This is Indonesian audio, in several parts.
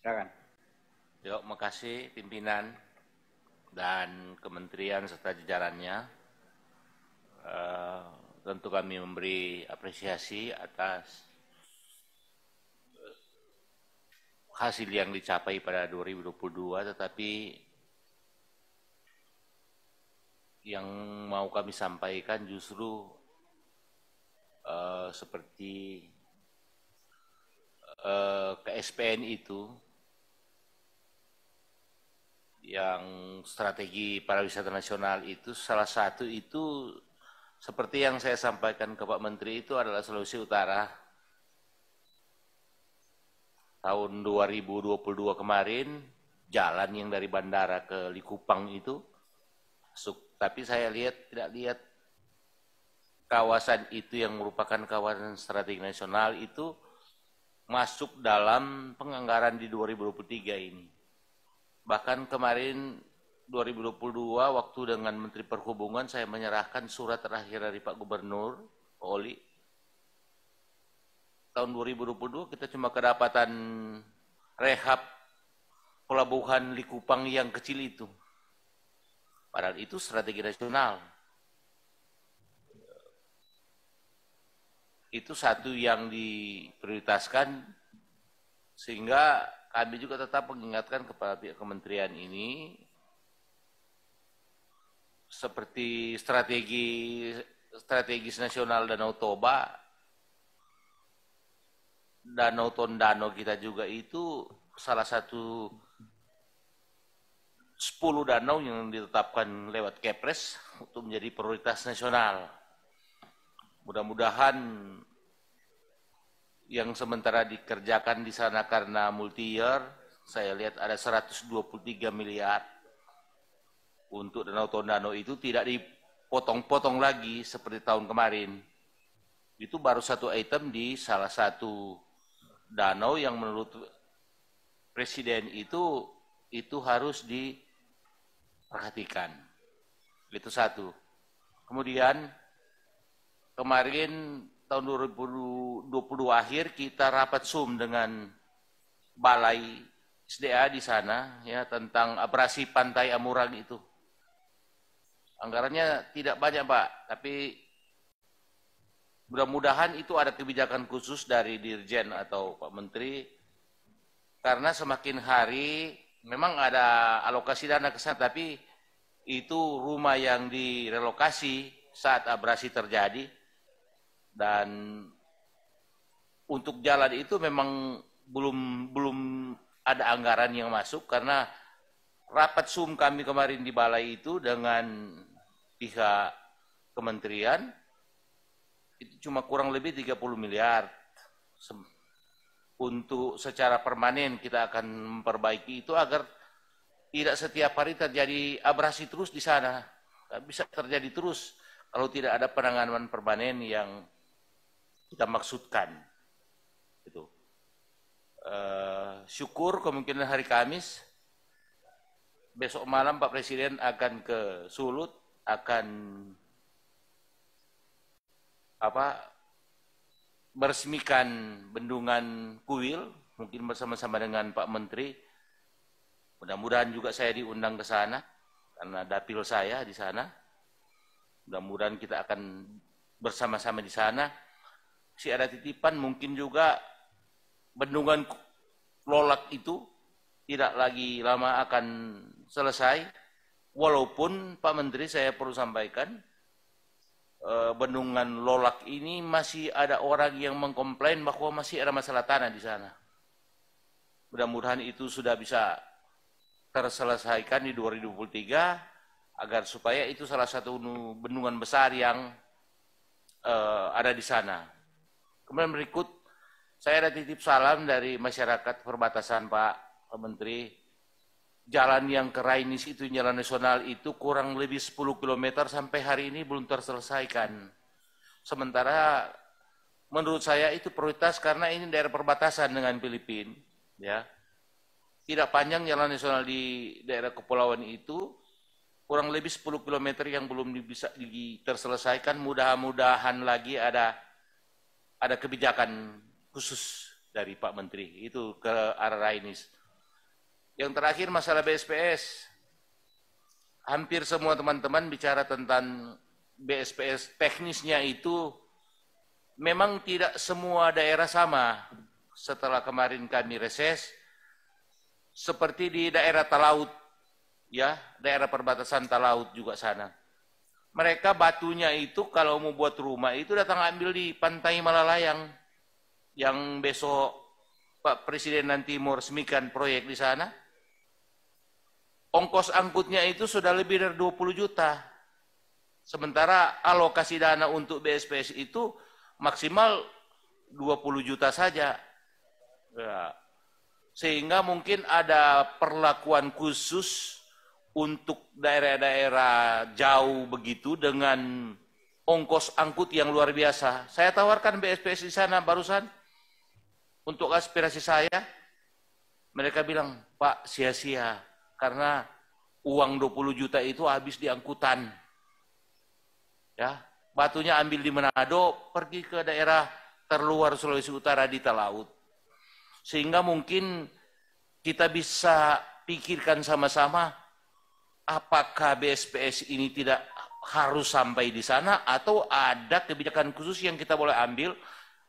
Silakan. Terima kasih pimpinan dan kementerian serta jajarannya. Tentu kami memberi apresiasi atas hasil yang dicapai pada 2022, tetapi yang mau kami sampaikan justru seperti ke-SPN itu yang strategi pariwisata nasional itu salah satu itu seperti yang saya sampaikan ke Pak Menteri itu adalah Sulawesi Utara. Tahun 2022 kemarin jalan yang dari bandara ke Likupang itu masuk, tapi saya tidak lihat kawasan itu yang merupakan kawasan strategi nasional itu masuk dalam penganggaran di 2023 ini. Bahkan kemarin 2022 waktu dengan Menteri Perhubungan saya menyerahkan surat terakhir dari Pak Gubernur Pak Oli. Tahun 2022 kita cuma kedapatan rehab pelabuhan Likupang yang kecil itu. Padahal itu strategi nasional. Itu satu yang diprioritaskan, sehingga kami juga tetap mengingatkan kepada pihak kementerian ini seperti strategis nasional Danau Toba, Danau Tondano kita juga itu salah satu 10 danau yang ditetapkan lewat Kepres untuk menjadi prioritas nasional. Mudah-mudahan yang sementara dikerjakan di sana karena multi-year, saya lihat ada 123 miliar untuk Danau Tondano itu tidak dipotong-potong lagi seperti tahun kemarin. Itu baru satu item di salah satu danau yang menurut Presiden itu harus diperhatikan. Itu satu. Kemudian kemarin tahun 2022 akhir kita rapat Zoom dengan Balai SDA di sana ya tentang abrasi Pantai Amurang itu. Anggarannya tidak banyak, Pak, tapi mudah-mudahan itu ada kebijakan khusus dari Dirjen atau Pak Menteri, karena semakin hari memang ada alokasi dana ke sana, tapi itu rumah yang direlokasi saat abrasi terjadi. Dan untuk jalan itu memang belum ada anggaran yang masuk, karena rapat Zoom kami kemarin di balai itu dengan pihak kementerian itu cuma kurang lebih 30 miliar. Untuk secara permanen kita akan memperbaiki itu agar tidak setiap hari terjadi abrasi terus di sana. Bisa terjadi terus kalau tidak ada penanganan permanen yang kita maksudkan. Itu. Syukur kemungkinan hari Kamis besok malam Pak Presiden akan ke Sulut, akan meresmikan bendungan Kuil, mungkin bersama-sama dengan Pak Menteri. Mudah-mudahan juga saya diundang ke sana karena dapil saya di sana. Mudah-mudahan kita akan bersama-sama di sana. Si ada titipan mungkin juga bendungan Lolak itu tidak lagi lama akan selesai. Walaupun Pak Menteri saya perlu sampaikan, bendungan Lolak ini masih ada orang yang mengkomplain bahwa masih ada masalah tanah di sana. Mudah-mudahan itu sudah bisa terselesaikan di 2023 agar supaya itu salah satu bendungan besar yang ada di sana. Kemudian berikut, saya ada titip salam dari masyarakat perbatasan Pak Menteri. Jalan yang ke Rainis itu, jalan nasional itu kurang lebih 10 km sampai hari ini belum terselesaikan. Sementara menurut saya itu prioritas karena ini daerah perbatasan dengan Filipina. Ya. Tidak panjang jalan nasional di daerah kepulauan itu, kurang lebih 10 km yang belum bisa terselesaikan. Mudah-mudahan lagi ada kebijakan khusus dari Pak Menteri itu ke arah Rainis. Yang terakhir masalah BSPS. Hampir semua teman-teman bicara tentang BSPS, teknisnya itu memang tidak semua daerah sama. Setelah kemarin kami reses, seperti di daerah Talaut, ya, daerah perbatasan Talaut juga sana. Mereka batunya itu kalau mau buat rumah itu datang ambil di Pantai Malalayang, yang besok Pak Presiden nanti mau resmikan proyek di sana. Ongkos angkutnya itu sudah lebih dari 20 juta. Sementara alokasi dana untuk BSPS itu maksimal 20 juta saja. Ya. Sehingga mungkin ada perlakuan khusus untuk daerah-daerah jauh begitu dengan ongkos angkut yang luar biasa. Saya tawarkan BSPS di sana barusan untuk aspirasi saya. Mereka bilang, Pak, sia-sia karena uang 20 juta itu habis di angkutan. Ya, batunya ambil di Manado, pergi ke daerah terluar Sulawesi Utara di Talaut. Sehingga mungkin kita bisa pikirkan sama-sama apakah BSPS ini tidak harus sampai di sana atau ada kebijakan khusus yang kita boleh ambil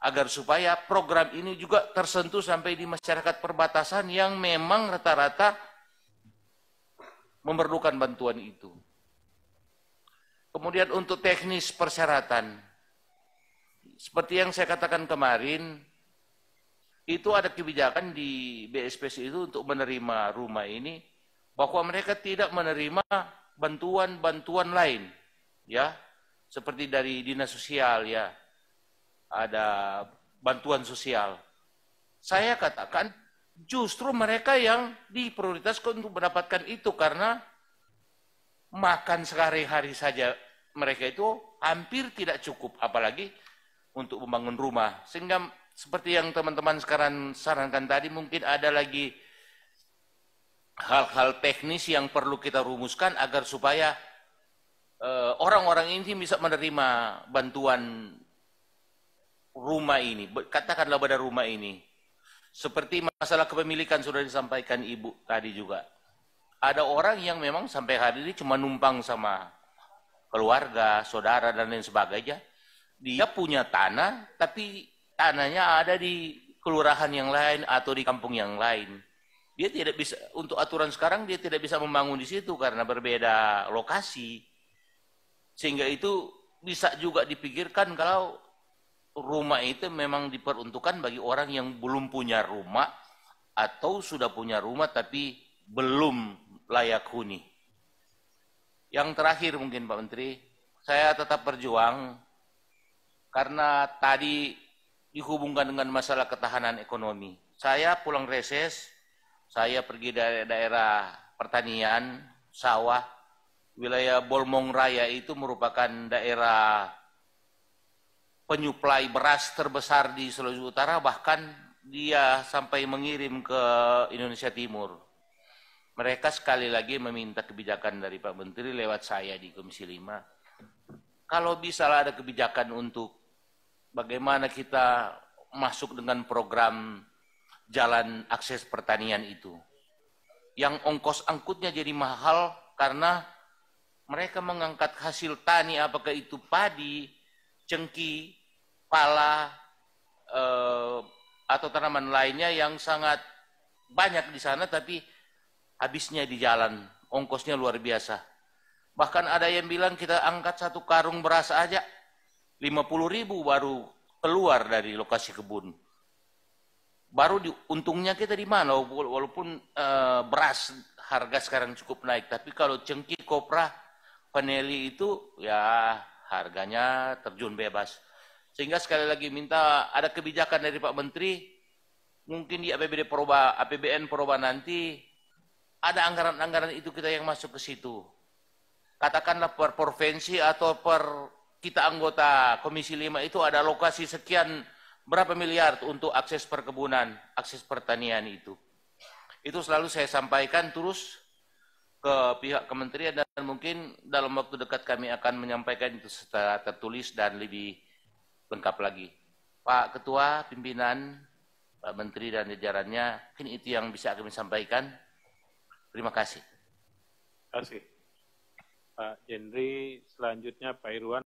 agar supaya program ini juga tersentuh sampai di masyarakat perbatasan yang memang rata-rata memerlukan bantuan itu. Kemudian untuk teknis persyaratan, seperti yang saya katakan kemarin, itu ada kebijakan di BSPS itu untuk menerima rumah ini, bahwa mereka tidak menerima bantuan-bantuan lain, ya, seperti dari dinas sosial, ya, ada bantuan sosial. Saya katakan justru mereka yang diprioritaskan untuk mendapatkan itu karena makan sehari-hari saja mereka itu hampir tidak cukup, apalagi untuk membangun rumah. Sehingga seperti yang teman-teman sekarang sarankan tadi, mungkin ada lagi hal-hal teknis yang perlu kita rumuskan agar supaya orang-orang ini bisa menerima bantuan rumah ini, katakanlah pada rumah ini. Seperti masalah kepemilikan sudah disampaikan Ibu tadi juga. Ada orang yang memang sampai hari ini cuma numpang sama keluarga, saudara, dan lain sebagainya. Dia punya tanah, tapi tanahnya ada di kelurahan yang lain atau di kampung yang lain. Dia tidak bisa, untuk aturan sekarang dia tidak bisa membangun di situ karena berbeda lokasi. Sehingga itu bisa juga dipikirkan kalau rumah itu memang diperuntukkan bagi orang yang belum punya rumah atau sudah punya rumah tapi belum layak huni. Yang terakhir mungkin Pak Menteri, saya tetap berjuang karena tadi dihubungkan dengan masalah ketahanan ekonomi. Saya pulang reses, saya pergi dari daerah pertanian, sawah, wilayah Bolmong Raya itu merupakan daerah penyuplai beras terbesar di Sulawesi Utara, bahkan dia sampai mengirim ke Indonesia Timur. Mereka sekali lagi meminta kebijakan dari Pak Menteri lewat saya di Komisi 5. Kalau bisa ada kebijakan untuk bagaimana kita masuk dengan program jalan akses pertanian itu. Yang ongkos angkutnya jadi mahal karena mereka mengangkat hasil tani, apakah itu padi, cengkih, pala, atau tanaman lainnya yang sangat banyak di sana, tapi habisnya di jalan, ongkosnya luar biasa. Bahkan ada yang bilang kita angkat satu karung beras aja, 50.000 baru keluar dari lokasi kebun. Baru untungnya kita di mana, walaupun beras harga sekarang cukup naik, tapi kalau cengkih, kopra, paneli itu ya harganya terjun bebas. Sehingga sekali lagi minta ada kebijakan dari Pak Menteri, mungkin di APBN Perubahan nanti ada anggaran-anggaran itu kita yang masuk ke situ. Katakanlah per provinsi atau per kita anggota Komisi 5 itu ada alokasi sekian berapa miliar untuk akses perkebunan, akses pertanian itu. Itu selalu saya sampaikan terus ke pihak kementerian dan mungkin dalam waktu dekat kami akan menyampaikan itu secara tertulis dan lebih lengkap lagi. Pak Ketua, pimpinan, Pak Menteri dan jajarannya, mungkin itu yang bisa kami sampaikan. Terima kasih. Terima kasih. Pak Jendri, selanjutnya Pak Irwan.